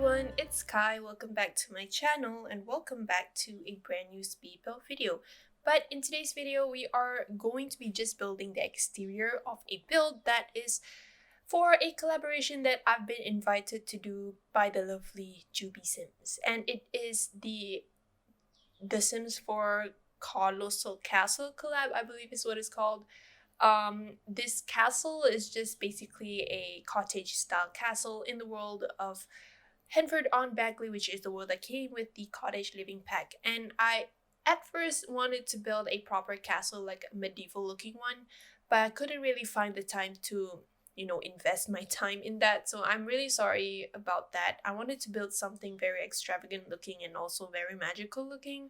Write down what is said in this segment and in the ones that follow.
everyone, it's Kai. Welcome back to my channel and welcome back to a brand new speed build video. But in today's video, we are going to be just building the exterior of a build that is for a collaboration that I've been invited to do by the lovely Juby Sims. And it is the Sims for Colossal Castle collab, I believe is what it's called. This castle is just basically a cottage style castle in the world of Henford On Bagley, which is the world that came with the cottage living pack. And I at first wanted to build a proper castle, like a medieval looking one, but I couldn't really find the time to invest my time in that. So I'm really sorry about that. I wanted to build something very extravagant looking and also very magical looking,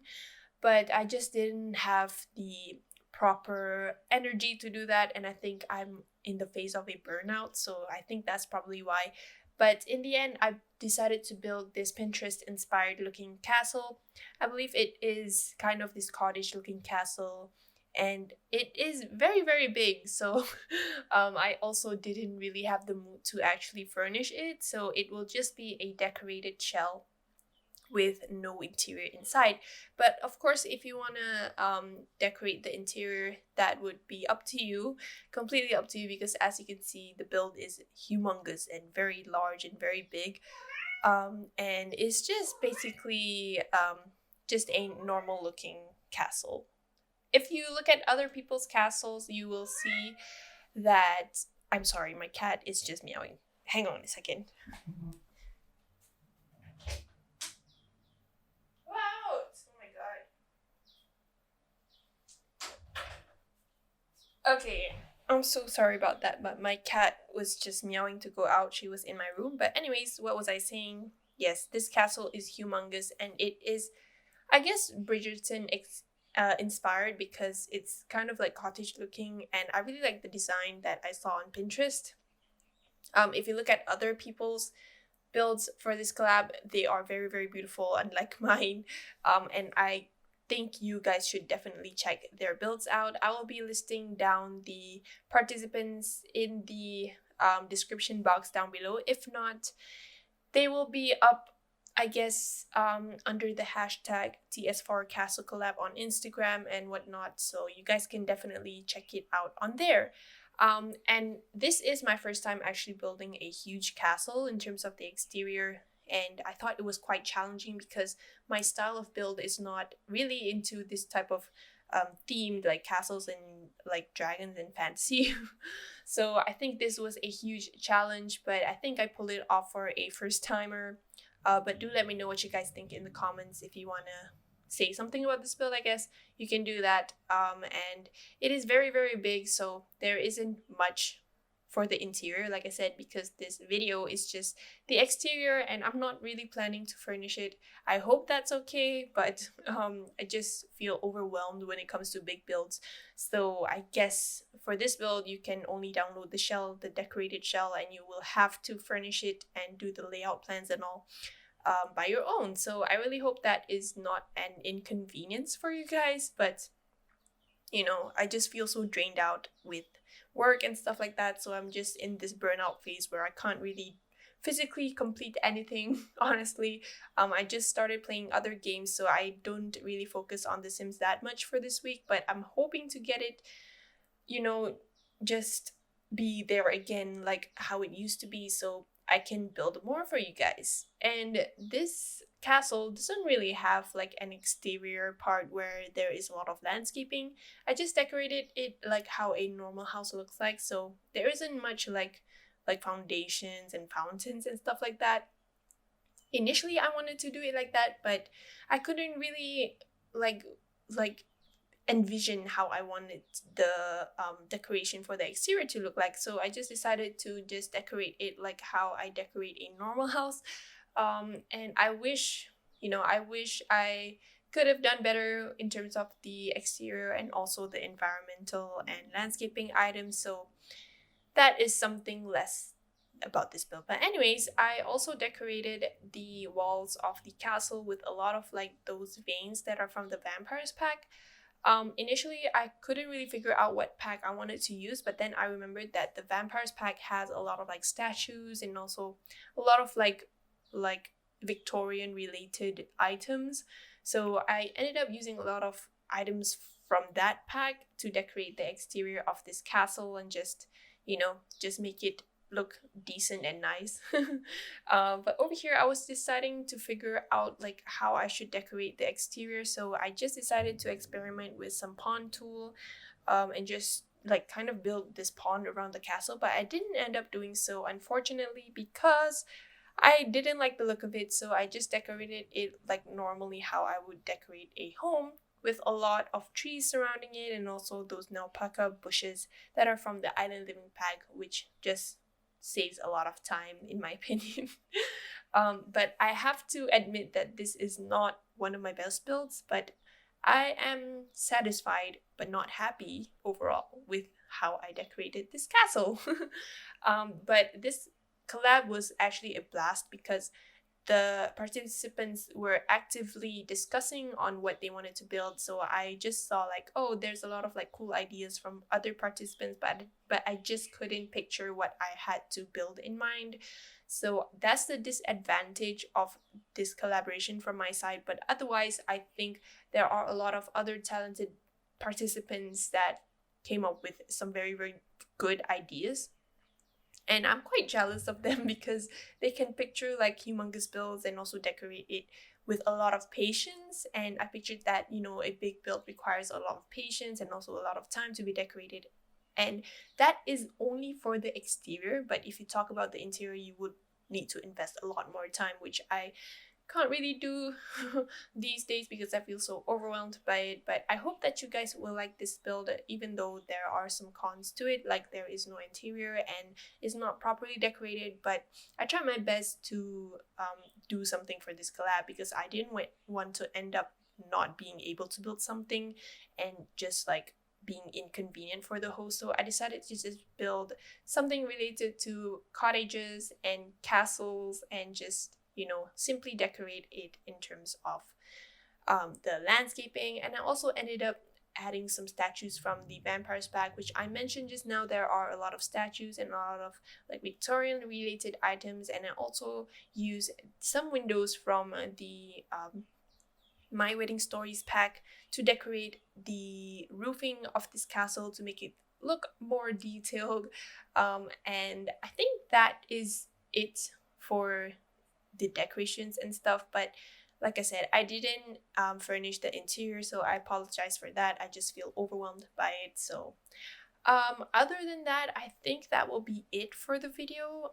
but I just didn't have the proper energy to do that, and I think I'm in the phase of a burnout, so I think that's probably why. But in the end, I decided to build this Pinterest inspired looking castle. I believe it is kind of this cottage looking castle, and it is very very big, so I also didn't really have the mood to actually furnish it, so it will just be a decorated shell with no interior inside. But of course, if you want to decorate the interior, that would be up to you, completely up to you, because as you can see, the build is humongous and very large and very big, and it's just basically just a normal looking castle. If you look at other people's castles, you will see that, I'm sorry, my cat is just meowing. Hang on a second. Okay, I'm so sorry about that, but my cat was just meowing to go out. She was in my room. But anyways, what was I saying? Yes, this castle is humongous, and it is, I guess, Bridgerton inspired, because it's kind of like cottage looking, and I really like the design that I saw on Pinterest. If you look at other people's builds for this collab, they are very very beautiful, unlike mine. And I think you guys should definitely check their builds out. I will be listing down the participants in the description box down below. If not, they will be up, I guess, under the hashtag TS4 Castle Collab on Instagram and whatnot, so you guys can definitely check it out on there. And this is my first time actually building a huge castle in terms of the exterior, and I thought it was quite challenging because my style of build is not really into this type of themed like castles and like dragons and fantasy. So I think this was a huge challenge, but I think I pulled it off for a first timer. But do let me know what you guys think in the comments. If you want to say something about this build, I guess you can do that. And it is very very big, so there isn't much for the interior, like I said, because this video is just the exterior and I'm not really planning to furnish it. I hope that's okay, but I just feel overwhelmed when it comes to big builds. So I guess for this build, you can only download the shell, the decorated shell, and you will have to furnish it and do the layout plans and all by your own. So I really hope that is not an inconvenience for you guys, but I just feel so drained out with work and stuff like that, so I'm just in this burnout phase where I can't really physically complete anything. Honestly, I just started playing other games, so I don't really focus on The Sims that much for this week, but I'm hoping to get it, just be there again like how it used to be, so I can build more for you guys. And this castle doesn't really have like an exterior part where there is a lot of landscaping. I just decorated it like how a normal house looks like, so there isn't much like foundations and fountains and stuff like that. Initially I wanted to do it like that, but I couldn't really like envision how I wanted the decoration for the exterior to look like, so I just decided to just decorate it like how I decorate a normal house. And I wish I could have done better in terms of the exterior and also the environmental and landscaping items, so that is something less about this build. But anyways, I also decorated the walls of the castle with a lot of like those veins that are from the vampires pack. Initially I couldn't really figure out what pack I wanted to use, but then I remembered that the vampires pack has a lot of like statues and also a lot of like Victorian related items. So I ended up using a lot of items from that pack to decorate the exterior of this castle and just, just make it look decent and nice. But over here I was deciding to figure out like how I should decorate the exterior, so I just decided to experiment with some pawn tool, and just like kind of build this pond around the castle, but I didn't end up doing so, unfortunately, because I didn't like the look of it. So I just decorated it like normally how I would decorate a home, with a lot of trees surrounding it and also those alpaca bushes that are from the Island Living pack, which just saves a lot of time in my opinion. But I have to admit that this is not one of my best builds, but I am satisfied but not happy overall with how I decorated this castle. But this collab was actually a blast because the participants were actively discussing on what they wanted to build. So I just saw like, oh, there's a lot of like cool ideas from other participants, but I just couldn't picture what I had to build in mind. So that's the disadvantage of this collaboration from my side. But otherwise, I think there are a lot of other talented participants that came up with some very, very good ideas. And I'm quite jealous of them because they can picture like humongous builds and also decorate it with a lot of patience. And I pictured that, a big build requires a lot of patience and also a lot of time to be decorated. And that is only for the exterior. But if you talk about the interior, you would need to invest a lot more time, which I can't really do these days because I feel so overwhelmed by it. But I hope that you guys will like this build, even though there are some cons to it, like there is no interior and it's not properly decorated. But I try my best to do something for this collab because I didn't want to end up not being able to build something and just like being inconvenient for the host. So I decided to just build something related to cottages and castles and just simply decorate it in terms of the landscaping. And I also ended up adding some statues from the vampires pack, which I mentioned just now. There are a lot of statues and a lot of like Victorian related items, and I also use some windows from the My Wedding Stories pack to decorate the roofing of this castle to make it look more detailed. And I think that is it for the decorations and stuff. But like I said, I didn't furnish the interior, so I apologize for that. I just feel overwhelmed by it. So other than that, I think that will be it for the video.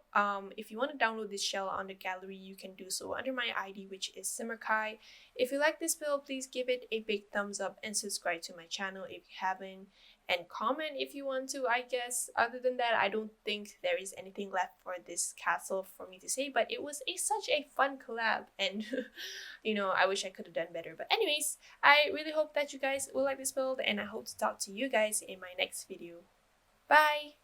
If you want to download this shell on the gallery, you can do so under my ID, which is simmerkhai. If you like this build, please give it a big thumbs up and subscribe to my channel if you haven't, and comment if you want to, I guess. Other than that, I don't think there is anything left for this castle for me to say, but it was such a fun collab, and I wish I could have done better. But anyways, I really hope that you guys will like this build, and I hope to talk to you guys in my next video. Bye!